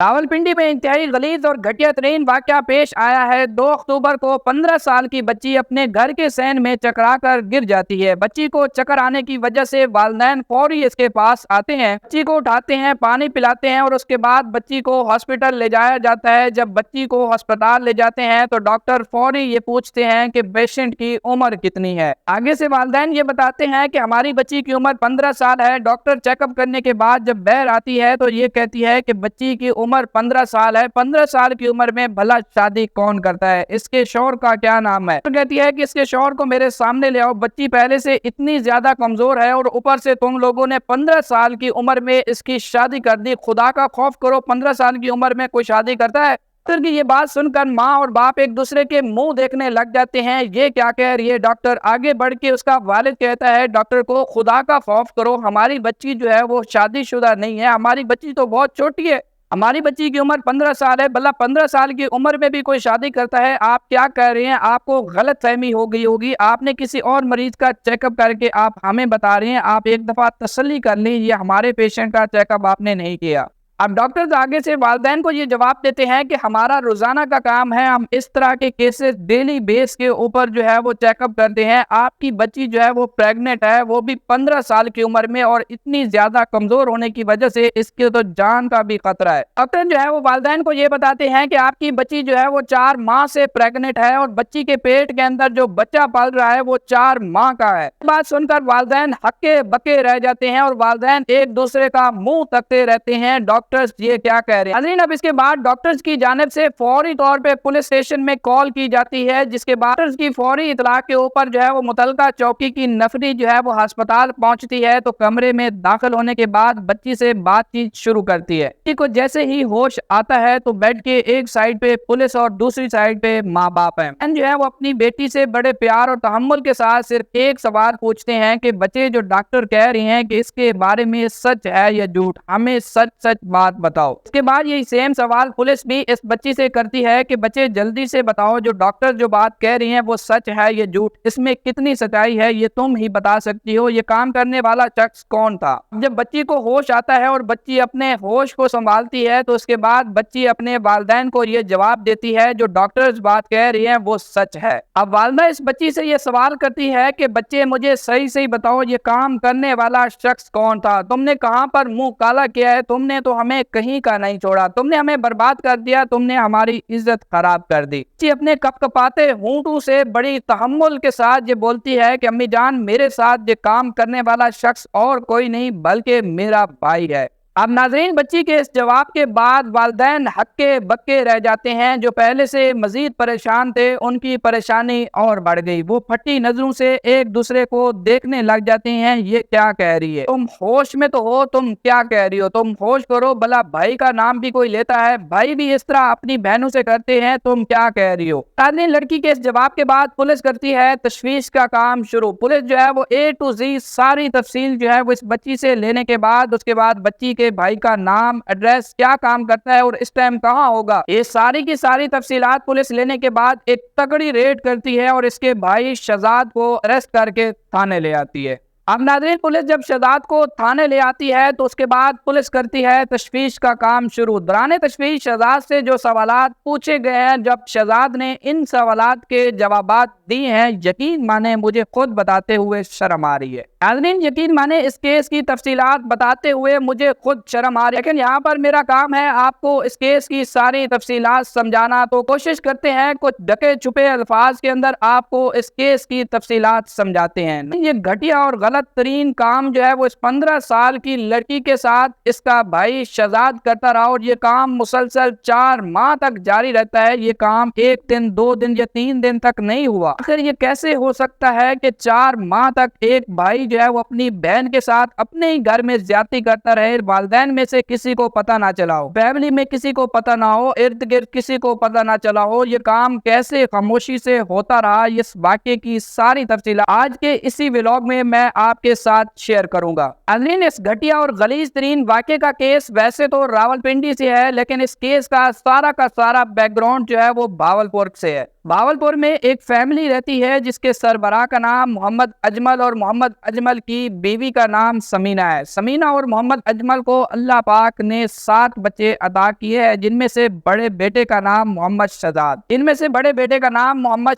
रावलपिंडी में इंतहाई गलीज और घटिया तरीन वाकया पेश आया है। 2 अक्टूबर को 15 साल की बच्ची अपने घर के सहन में चकरा कर गिर जाती है। बच्ची को चक्कर आने की वजह से वालिदैन फौरी इसके पास आते हैं, बच्ची को उठाते हैं, पानी पिलाते हैं और उसके बाद बच्ची को हॉस्पिटल ले जाया जाता है। जब बच्ची को अस्पताल ले जाते हैं तो डॉक्टर फौरी ये पूछते हैं कि पेशेंट की उम्र कितनी है। आगे से वालिदैन ये बताते हैं कि हमारी बच्ची की उम्र 15 साल है। डॉक्टर चेकअप करने के बाद जब बहर आती है तो ये कहती है कि बच्ची की उम्र 15 साल है। 15 साल की उम्र में भला शादी कौन करता है, इसके शौहर का क्या नाम है। तो कहती है कि इसके शौहर को मेरे सामने ले आओ, बच्ची पहले से इतनी ज्यादा कमजोर है और ऊपर से तुम लोगों ने 15 साल की उम्र में इसकी शादी कर दी। खुदा का खौफ करो, 15 साल की उम्र में कोई शादी करता है। डॉक्टर की ये बात सुनकर माँ और बाप एक दूसरे के मुंह देखने लग जाते हैं। ये क्या कह रही है डॉक्टर। आगे बढ़ के उसका वालिद कहता है डॉक्टर को, खुदा का खौफ करो, हमारी बच्ची जो है वो शादीशुदा नहीं है, हमारी बच्ची तो बहुत छोटी है, हमारी बच्ची की उम्र 15 साल है। भला 15 साल की उम्र में भी कोई शादी करता है, आप क्या कह रहे हैं। आपको गलत फहमी हो गई होगी, आपने किसी और मरीज का चेकअप करके आप हमें बता रहे हैं। आप एक दफा तसल्ली कर लें, ये हमारे पेशेंट का चेकअप आपने नहीं किया। अब डॉक्टर्स आगे से वालिदैन को ये जवाब देते हैं कि हमारा रोजाना का काम है, हम इस तरह के केसेस डेली बेस के ऊपर जो है वो चेकअप करते हैं। आपकी बच्ची जो है वो प्रेग्नेंट है, वो भी 15 साल की उम्र में, और इतनी ज्यादा कमजोर होने की वजह से इसके तो जान का भी खतरा है। डॉक्टर जो है वो वालिदैन को ये बताते हैं कि आपकी बच्ची जो है वो 4 माह से प्रेग्नेंट है और बच्ची के पेट के अंदर जो बच्चा पल रहा है वो 4 माह का है। बात सुनकर वालिदैन हक्के बक्के रह जाते हैं और वालिदैन एक दूसरे का मुंह तकते रहते हैं। डॉक्टर्स ये क्या कह रहे हैं। अजीन, अब इसके बाद डॉक्टर्स की जानिब से फौरी तौर पे पुलिस स्टेशन में कॉल की जाती है, जिसके बाद डॉक्टर्स की फौरी इतला के ऊपर जो है वो मुतलका चौकी की नफरी जो है वो अस्पताल पहुंचती है। तो कमरे में दाखिल होने के बाद बच्ची से बातचीत शुरू करती है। बच्ची को जैसे ही होश आता है तो बेड के एक साइड पे पुलिस और दूसरी साइड पे माँ बाप है। जो है वो अपनी बेटी से बड़े प्यार और तहम्मुल के साथ सिर्फ एक सवाल पूछते हैं कि बच्चे, जो डॉक्टर कह रही हैं कि इसके बारे में सच है या झूठ, हमें सच सच बात बताओ। इसके बाद यही सेम सवाल पुलिस भी इस बच्ची से करती है कि बच्चे जल्दी से बताओ, जो डॉक्टर जो बात कह रही हैं वो सच है या झूठ, इसमें कितनी सच्चाई है ये तुम ही बता सकती हो, ये काम करने वाला शख्स कौन था। जब बच्ची को होश आता है और बच्ची अपने होश को संभालती है तो उसके बाद बच्ची अपने वालिदैन को ये जवाब देती है जो डॉक्टर्स बात कह रही हैं वो सच है। अब वालिदा इस बच्ची से ये सवाल करती है कि बच्चे, मुझे सही सही बताओ, ये काम करने वाला शख्स कौन था, तुमने कहां पर मुंह काला किया है, तुमने तो हमें कहीं का नहीं छोड़ा, तुमने हमें बर्बाद कर दिया, तुमने हमारी इज्जत खराब कर दी। बच्ची अपने कपकपाते होंठों से बड़ी तहम्मुल के साथ ये बोलती है कि अम्मी जान, मेरे साथ ये काम करने वाला शख्स और कोई नहीं बल्कि मेरा भाई है। अब नाज़रीन, बच्ची के इस जवाब के बाद वालिदैन हक्के बक्के रह जाते हैं। जो पहले से मजीद परेशान थे उनकी परेशानी और बढ़ गई। वो फटी नजरों से एक दूसरे को देखने लग जाते हैं। ये क्या कह रही है, तुम होश में तो हो, तुम क्या कह रही हो, तुम होश करो, भला भाई का नाम भी कोई लेता है, भाई भी इस तरह अपनी बहनों से करते हैं, तुम क्या कह रही हो। नाज़रीन, लड़की के इस जवाब के बाद पुलिस करती है तशवीश का काम शुरू। पुलिस जो है वो A to Z सारी तफसील जो है वो इस बच्ची से लेने के बाद उसके बाद बच्ची के भाई का नाम, एड्रेस, क्या काम करता है और इस टाइम कहाँ होगा, ये सारी की सारी तफसीलात पुलिस लेने के बाद एक तगड़ी रेड करती है और इसके भाई शहजाद को अरेस्ट करके थाने ले आती है। अब नाज़रीन, पुलिस जब शहजाद को थाने ले आती है तो उसके बाद पुलिस करती है तशवीश का काम शुरू। दौरान तशवीश शहजाद से जो सवालात पूछे गए हैं, जब शहजाद ने इन सवालात के जवाबात दिए हैं, यकीन माने मुझे खुद बताते हुए शर्म आ रही है। नाज़रीन, यकीन माने इस केस की तफसीलात बताते हुए मुझे खुद शर्म आ रही है, लेकिन यहाँ पर मेरा काम है आपको इस केस की सारी तफसीलात समझाना। तो कोशिश करते हैं कुछ ढके छुपे अल्फाज के अंदर आपको इस केस की तफसीलात समझाते हैं। ये घटिया और गलत तरीन काम जो है वो इस 15 साल की लड़की के साथ इसका भाई शहजाद करता रहा और ये काम मुसलसल 4 माह तक जारी रहता है। ये काम 1 दिन, 2 दिन या 3 दिन तक नहीं हुआ। आखिर ये कैसे हो सकता है कि 4 माह तक एक भाई जो है वो अपनी बहन के साथ अपने ही घर में ज्यादती करता रहे, वालिदैन में से किसी को पता ना चला हो, फैमिली में किसी को पता ना हो, इर्द गिर्द किसी को पता ना चला हो, ये काम कैसे खामोशी से होता रहा, इस वाक़े की सारी तफसील आज के इसी व्लॉग में मैं आपके साथ शेयर करूंगा। नाज़रीन, इस घटिया और गलीज तरीन वाक़े का केस वैसे तो रावलपिंडी से है, लेकिन इस केस का सारा बैकग्राउंड जो है वो भावलपुर से है। بھاولپور میں ایک فیملی رہتی ہے جس کے سربراہ کا نام محمد اجمل اور محمد اجمل کی بیوی کا نام سمینہ ہے۔ سمینہ اور محمد اجمل کو اللہ پاک نے 7 بچے عطا کیے ہیں، جن میں سے بڑے بیٹے کا نام محمد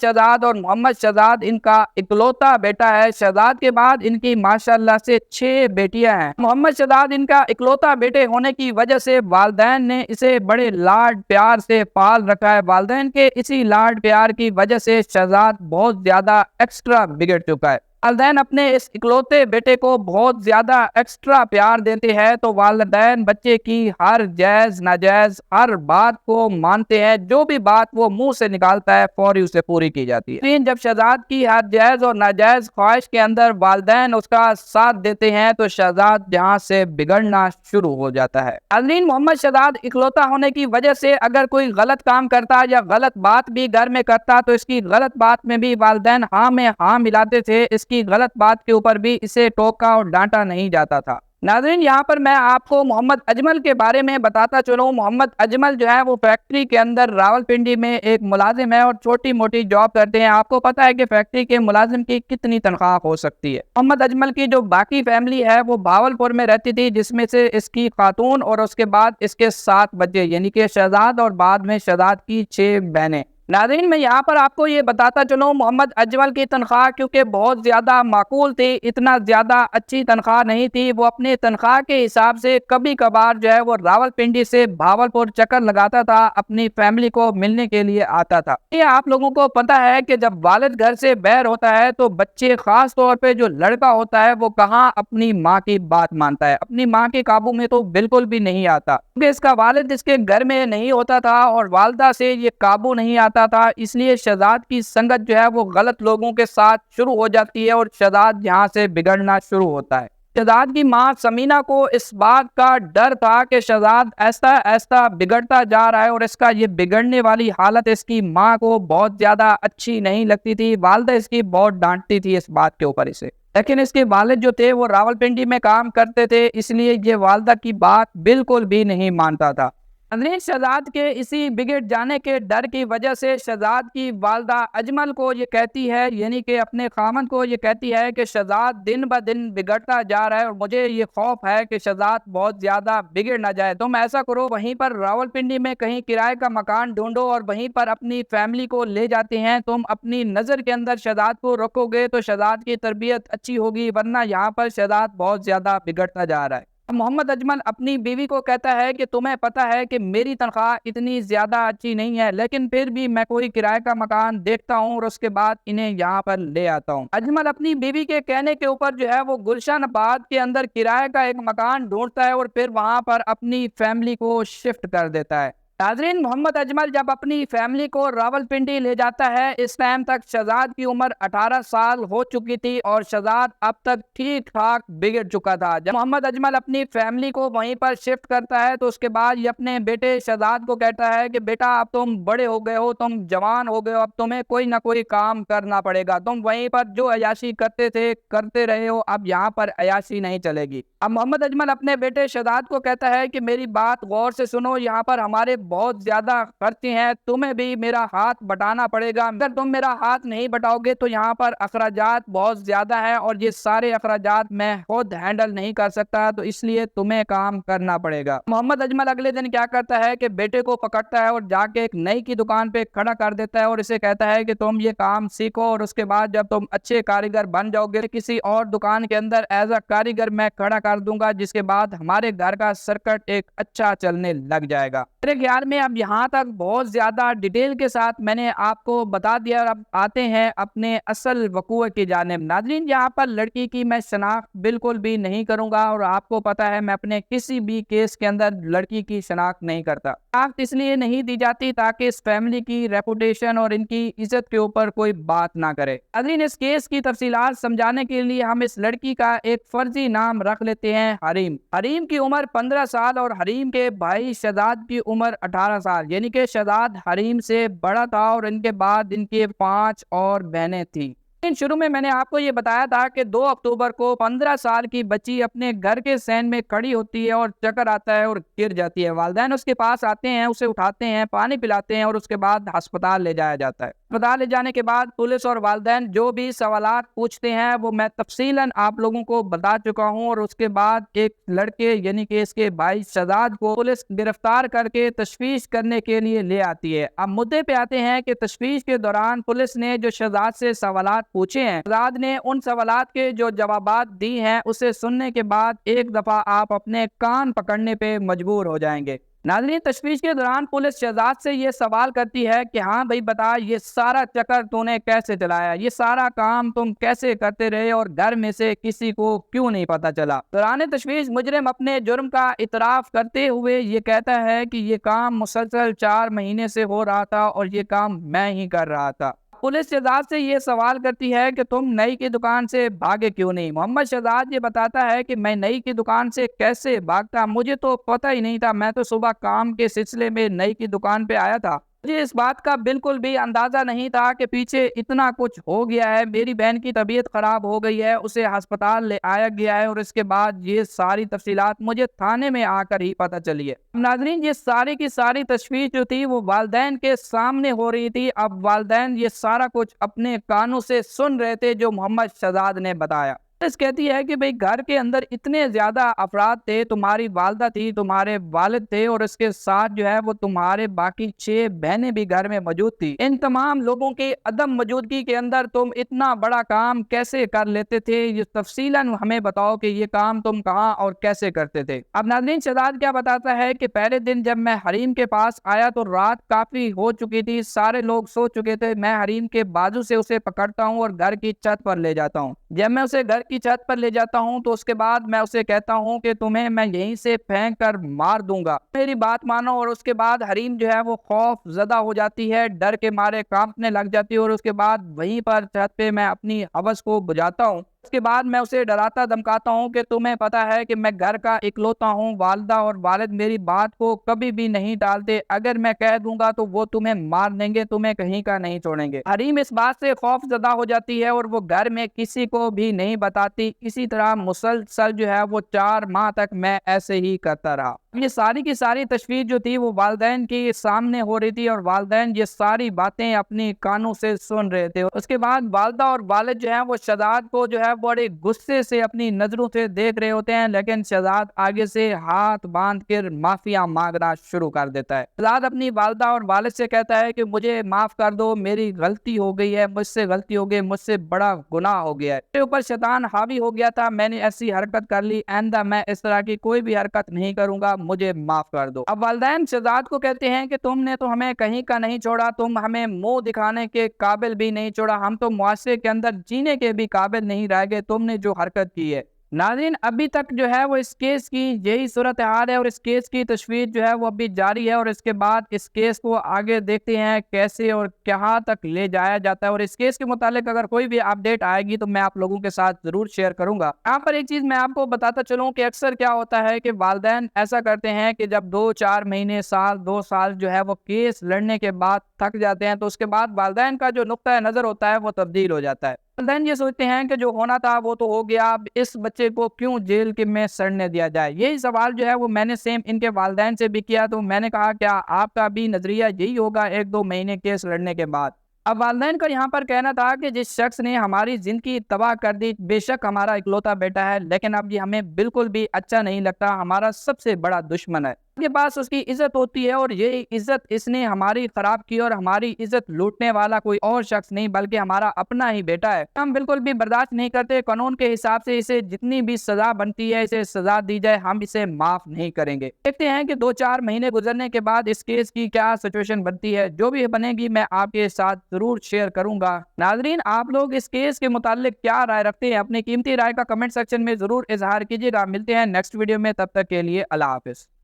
شہزاد اور محمد شہزاد ان کا اکلوتا بیٹا ہے۔ شہزاد کے بعد ان کی ماشاءاللہ سے 6 بیٹیاں ہیں۔ محمد شہزاد ان کا اکلوتا بیٹے ہونے کی وجہ سے والدین نے اسے بڑے لاڈ پیار سے پال رکھا ہے۔ والدین کے اسی لاڈ پیار کی وجہ سے شہزاد بہت زیادہ ایکسٹرا بگڑ چکا ہے۔ والدین اپنے اس اکلوتے بیٹے کو بہت زیادہ ایکسٹرا پیار دیتے ہیں، تو والدین بچے کی ہر جائز ناجائز ہر بات کو مانتے ہیں۔ جو بھی بات وہ منہ سے نکالتا ہے فوری اسے پوری کی جاتی ہے۔ لیکن جب شہزاد کی ہر جائز اور ناجائز خواہش کے اندر والدین اس کا ساتھ دیتے ہیں تو شہزاد یہاں سے بگڑنا شروع ہو جاتا ہے۔ ناظرین، محمد شہزاد اکلوتا ہونے کی وجہ سے اگر کوئی غلط کام کرتا یا غلط بات بھی گھر میں کرتا تو اس کی غلط بات میں بھی والدین ہاں میں ہاں ملاتے تھے، اس کی غلط بات کے اوپر بھی اسے ٹوکا اور ڈانٹا نہیں جاتا تھا۔ ناظرین، یہاں پر میں آپ کو محمد اجمل کے بارے میں بتاتا چلوں۔ محمد اجمل جو ہے وہ فیکٹری کے اندر راولپنڈی میں ایک ملازم ہے اور چھوٹی موٹی جاب کرتے ہیں۔ آپ کو پتا ہے کہ فیکٹری کے ملازم کی کتنی تنخواہ ہو سکتی ہے۔ محمد اجمل کی جو باقی فیملی ہے وہ بھاولپور میں رہتی تھی، جس میں سے اس کی خاتون اور اس کے بعد اس کے 7 بچے، یعنی کہ شہزاد اور بعد میں شہزاد کی 6 بہنیں۔ ناظرین، میں یہاں پر آپ کو یہ بتاتا چلوں، محمد اجمل کی تنخواہ کیونکہ بہت زیادہ معقول تھی، اتنا زیادہ اچھی تنخواہ نہیں تھی۔ وہ اپنے تنخواہ کے حساب سے کبھی کبھار جو ہے وہ راولپنڈی سے بھاولپور چکر لگاتا تھا، اپنی فیملی کو ملنے کے لیے آتا تھا۔ یہ آپ لوگوں کو پتا ہے کہ جب والد گھر سے باہر ہوتا ہے تو بچے، خاص طور پہ جو لڑکا ہوتا ہے، وہ کہاں اپنی ماں کی بات مانتا ہے، اپنی ماں کے قابو میں تو بالکل بھی نہیں آتا، کیونکہ اس کا والد اس کے گھر میں نہیں ہوتا تھا اور والدہ سے یہ قابو نہیں آتا تھا۔ اس لیے شہزاد کی سنگت جو ہے وہ غلط لوگوں کے ساتھ شروع ہو جاتی ہے اور شہزاد یہاں سے بگڑنا شروع ہوتا ہے۔ شہزاد کی ماں سمینہ کو اس بات کا ڈر تھا کہ شہزاد ایسا ایسا بگڑتا جا رہا ہے اور اس کا یہ بگڑنے والی حالت اس کی ماں کو بہت زیادہ اچھی نہیں لگتی تھی۔ والدہ اس کی بہت ڈانٹتی تھی اس بات کے اوپر اسے، لیکن اس کے والد جو تھے وہ راولپنڈی میں کام کرتے تھے، اس لیے یہ والدہ کی بات بالکل بھی نہیں مانتا تھا۔ شہزاد کے اسی بگڑ جانے کے ڈر کی وجہ سے شہزاد کی والدہ اجمل کو یہ کہتی ہے، یعنی کہ اپنے خامند کو یہ کہتی ہے کہ شہزاد دن بہ دن بگڑتا جا رہا ہے اور مجھے یہ خوف ہے کہ شہزاد بہت زیادہ بگڑ نہ جائے۔ تم ایسا کرو، وہیں پر راولپنڈی میں کہیں کرائے کا مکان ڈھونڈو اور وہیں پر اپنی فیملی کو لے جاتے ہیں۔ تم اپنی نظر کے اندر شہزاد کو رکھو گے تو شہزاد کی تربیت اچھی ہوگی، ورنہ یہاں پر شہزاد بہت زیادہ بگڑتا جا رہا ہے۔ محمد اجمل اپنی بیوی کو کہتا ہے کہ تمہیں پتا ہے کہ میری تنخواہ اتنی زیادہ اچھی نہیں ہے، لیکن پھر بھی میں کوئی کرائے کا مکان دیکھتا ہوں اور اس کے بعد انہیں یہاں پر لے آتا ہوں۔ اجمل اپنی بیوی کے کہنے کے اوپر جو ہے وہ گلشن آباد کے اندر کرائے کا ایک مکان ڈھونڈتا ہے اور پھر وہاں پر اپنی فیملی کو شفٹ کر دیتا ہے۔ ناظرین، محمد اجمل جب اپنی فیملی کو راولپنڈی لے جاتا ہے، اس ٹائم تک شہزاد کی عمر 18 سال ہو چکی تھی اور شہزاد اب تک ٹھیک ٹھاک بگڑ چکا تھا۔ جب محمد اجمل اپنی فیملی کو وہیں پر شفٹ کرتا ہے تو اس کے بعد یہ اپنے بیٹے شہزاد کو کہتا ہے کہ بیٹا اب تم بڑے ہو گئے ہو، تم جوان ہو گئے ہو، اب تمہیں کوئی نہ کوئی کام کرنا پڑے گا، تم وہیں پر جو عیاشی کرتے تھے کرتے رہے ہو، اب یہاں پر عیاشی نہیں چلے گی۔ اب محمد اجمل اپنے بیٹے شہزاد کو کہتا ہے کہ میری بات غور سے سنو، یہاں پر ہمارے بہت زیادہ خرچے ہیں، تمہیں بھی میرا ہاتھ بٹانا پڑے گا، اگر تم میرا ہاتھ نہیں بٹاؤ گے تو یہاں پر اخراجات بہت زیادہ ہیں اور یہ سارے اخراجات میں خود ہینڈل نہیں کر سکتا، تو اس لیے تمہیں کام کرنا پڑے گا۔ محمد اجمل اگلے دن کیا کرتا ہے کہ بیٹے کو پکڑتا ہے اور جا کے ایک نئی کی دکان پہ کھڑا کر دیتا ہے اور اسے کہتا ہے کہ تم یہ کام سیکھو اور اس کے بعد جب تم اچھے کاریگر بن جاؤ گے کسی اور دکان کے اندر ایز اے کاریگر میں کھڑا کر دوں گا، جس کے بعد ہمارے گھر کا سرکٹ ایک اچھا چلنے لگ جائے گا۔ میرے خیال میں اب یہاں تک بہت زیادہ ڈیٹیل کے ساتھ میں نے آپ کو بتا دیا اور اب آتے ہیں اپنے اصل وقوع کی جانب۔ ناظرین، یہاں پر لڑکی کی میں شناخت بالکل بھی نہیں کروں گا اور آپ کو پتا ہے میں اپنے کسی بھی کیس کے اندر لڑکی کی شناخت نہیں کرتا۔ شناخت اس لیے نہیں دی جاتی تاکہ اس فیملی کی ریپوٹیشن اور ان کی عزت کے اوپر کوئی بات نہ کرے۔ ناظرین، اس کیس کی تفصیلات سمجھانے کے لیے ہم اس لڑکی کا ایک فرضی نام رکھ لیتے ہیں، حریم۔ حریم کی عمر 15 سال اور حریم کے بھائی شہزاد کی عمر 18 سال، یعنی کہ شہزاد حریم سے بڑا تھا اور ان کے بعد ان کے 5 اور بہنیں تھیں۔ लेकिन शुरू में मैंने आपको ये बताया था कि 2 अक्टूबर को 15 साल की बच्ची अपने घर के सहन में खड़ी होती है और चक्कर आता है और गिर जाती है। वालिदैन उसके पास आते हैं, उसे उठाते हैं, पानी पिलाते हैं और उसके बाद अस्पताल ले जाया जाता है। अस्पताल ले जाने के बाद पुलिस और वालिदैन जो भी सवालात पूछते हैं वो मैं तफसीलन आप लोगों को बता चुका हूँ। और उसके बाद एक लड़के यानी कि इसके भाई शहजाद को पुलिस गिरफ्तार करके तशवीश करने के लिए ले आती है। अब मुद्दे पे आते हैं कि तशवीश के दौरान पुलिस ने जो शहजाद से सवालात पूछे हैं, शहजाद ने उन सवालात के जो जवाबात दी हैं उसे सुनने के बाद एक दफा आप अपने कान पकड़ने पे मजबूर हो जाएंगे। नाज़रीन, तशवीश के दौरान पुलिस शहजाद से ये सवाल करती है कि हाँ भाई बता, ये सारा चक्कर तूने कैसे चलाया, ये सारा काम तुम कैसे करते रहे और घर में से किसी को क्यों नहीं पता चला। दौरान तशवीश मुजरिम अपने जुर्म का इतराफ करते हुए ये कहता है कि ये काम मुसलसल 4 महीने से हो रहा था और ये काम मैं ही कर रहा था। पुलिस शहजाद से ये सवाल करती है कि तुम नई की दुकान से भागे क्यों नहीं। मोहम्मद शहजाद ये बताता है कि मैं नई की दुकान से कैसे भागता, मुझे तो पता ही नहीं था, मैं तो सुबह काम के सिलसिले में नई की दुकान पे आया था, मुझे इस बात का बिल्कुल भी अंदाजा नहीं था कि पीछे इतना कुछ हो गया है। मेरी बहन की तबीयत खराब हो गई है, उसे अस्पताल ले आया गया है और इसके बाद ये सारी तफसीलात मुझे थाने में आकर ही पता चली है। नाज़रीन, ये सारी की सारी तशवीश जो थी वो वालिदैन के सामने हो रही थी। अब वालिदैन ये सारा कुछ अपने कानों से सुन रहे थे जो मोहम्मद शहजाद ने बताया। पुलिस कहती है कि भाई घर के अंदर इतने ज्यादा अफराद थे, तुम्हारी वालदा थी, तुम्हारे वालिद थे और इसके साथ जो है वो तुम्हारे बाकी 6 बहनें भी घर में मौजूद थी। इन तमाम लोगों की अदम मौजूदगी के अंदर तुम इतना बड़ा काम कैसे कर लेते थे, ये तफसीलन हमें बताओ कि ये काम तुम कहाँ और कैसे करते थे। अब नाज़रीन, शहजाद क्या बताता है कि पहले दिन जब मैं हरीम के पास आया तो रात काफी हो चुकी थी, सारे लोग सो चुके थे। मैं हरीम के बाजू से उसे पकड़ता हूँ और घर की छत पर ले जाता हूँ। जब मैं उसे घर की छत पर ले जाता हूं तो उसके बाद मैं उसे कहता हूं कि तुम्हें मैं यहीं से फेंक कर मार दूंगा, मेरी बात मानो। और उसके बाद हरीम जो है वो खौफ ज़दा हो जाती है, डर के मारे कांपने लग जाती है और उसके बाद वहीं पर छत पे मैं अपनी हवस को बुझाता हूं। उसके बाद मैं उसे डराता धमकाता हूं कि तुम्हें पता है कि मैं घर का इकलौता हूं, वालिदा और वालिद मेरी बात को कभी भी नहीं टालते, अगर मैं कह दूंगा तो वो तुम्हें मार देंगे, तुम्हें कहीं का नहीं छोड़ेंगे। हरीम इस बात से खौफ ज़दा हो जाती है और वो घर में किसी को भी नहीं बताती। इसी तरह मुसलसल जो है वो 4 माह तक मैं ऐसे ही करता रहा। ये सारी की सारी तशवीश जो थी वो वालिदैन के सामने हो रही थी और वालिदैन ये सारी बातें अपनी कानों से सुन रहे थे। उसके बाद वालिदा और वालिद जो है वो शहजाद को जो है बड़े गुस्से से अपनी नजरों से देख रहे होते हैं, लेकिन शहजाद आगे से हाथ बांध कर माफिया मांगना शुरू कर देता है। शहजाद अपनी वालिदा और वालिद से कहता है कि मुझे माफ कर दो, मेरी गलती हो गई है, मुझसे गलती हो गई, मुझसे बड़ा गुनाह हो गया है, मेरे ऊपर शैतान हावी हो गया था, मैंने ऐसी हरकत कर ली, आइंदा मैं इस तरह की कोई भी हरकत नहीं करूंगा, मुझे माफ कर दो। अब वालिदैन शहजाद को कहते हैं कि तुमने तो हमें कहीं का नहीं छोड़ा, तुम हमें मुंह दिखाने के काबिल भी नहीं छोड़ा, हम तो मुआशरे के अंदर जीने के भी काबिल नहीं रह गए, तुमने जो हरकत की है। नाज़रीन, अभी तक जो है वो इस केस की यही सूरत हाल है और इस केस की तशवीश जो है वो अभी जारी है और इसके बाद इस केस को आगे देखते हैं कैसे और कहाँ तक ले जाया जाता है। और इस केस के मुतालिक अगर कोई भी अपडेट आएगी तो मैं आप लोगों के साथ जरूर शेयर करूंगा। यहाँ पर एक चीज मैं आपको बताता चलूं कि अक्सर क्या होता है कि वालिदैन ऐसा करते हैं कि जब 2-4 महीने, साल, 2 साल जो है वो केस लड़ने के बाद थक जाते हैं तो उसके बाद वालिदैन का जो नुक्ता नजर होता है वो तब्दील हो जाता है। वालिदैन ये सोचते हैं कि जो होना था वो तो हो गया, अब इस बच्चे को क्यों जेल के में सड़ने दिया जाए। यही सवाल जो है वो मैंने सेम इनके वालिदैन से भी किया, तो मैंने कहा क्या आपका भी नजरिया यही होगा 1-2 महीने केस लड़ने के बाद। अब वालिदैन का यहाँ पर कहना था कि जिस शख्स ने हमारी जिंदगी तबाह कर दी, बेशक हमारा इकलौता बेटा है, लेकिन अब ये हमें बिल्कुल भी अच्छा नहीं लगता, हमारा सबसे बड़ा दुश्मन है, के पास उसकी इज्जत होती है और ये इज्जत इसने हमारी खराब की और हमारी इज्जत लूटने वाला कोई और शख्स नहीं बल्कि हमारा अपना ही बेटा है। हम बिल्कुल भी बर्दाश्त नहीं करते, कानून के हिसाब से इसे जितनी भी सजा बनती है इसे सजा दी जाए, हम इसे माफ नहीं करेंगे। देखते हैं कि 2-4 महीने गुजरने के बाद इस केस की क्या सिचुएशन बनती है, जो भी बनेगी मैं आपके साथ जरूर शेयर करूंगा। नाजरीन, आप लोग इस केस के मुतालिक क्या राय रखते हैं, अपनी कीमती राय का कमेंट सेक्शन में जरूर इजहार कीजिएगा। मिलते हैं नेक्स्ट वीडियो में, तब तक के लिए अल्लाह हाफिज।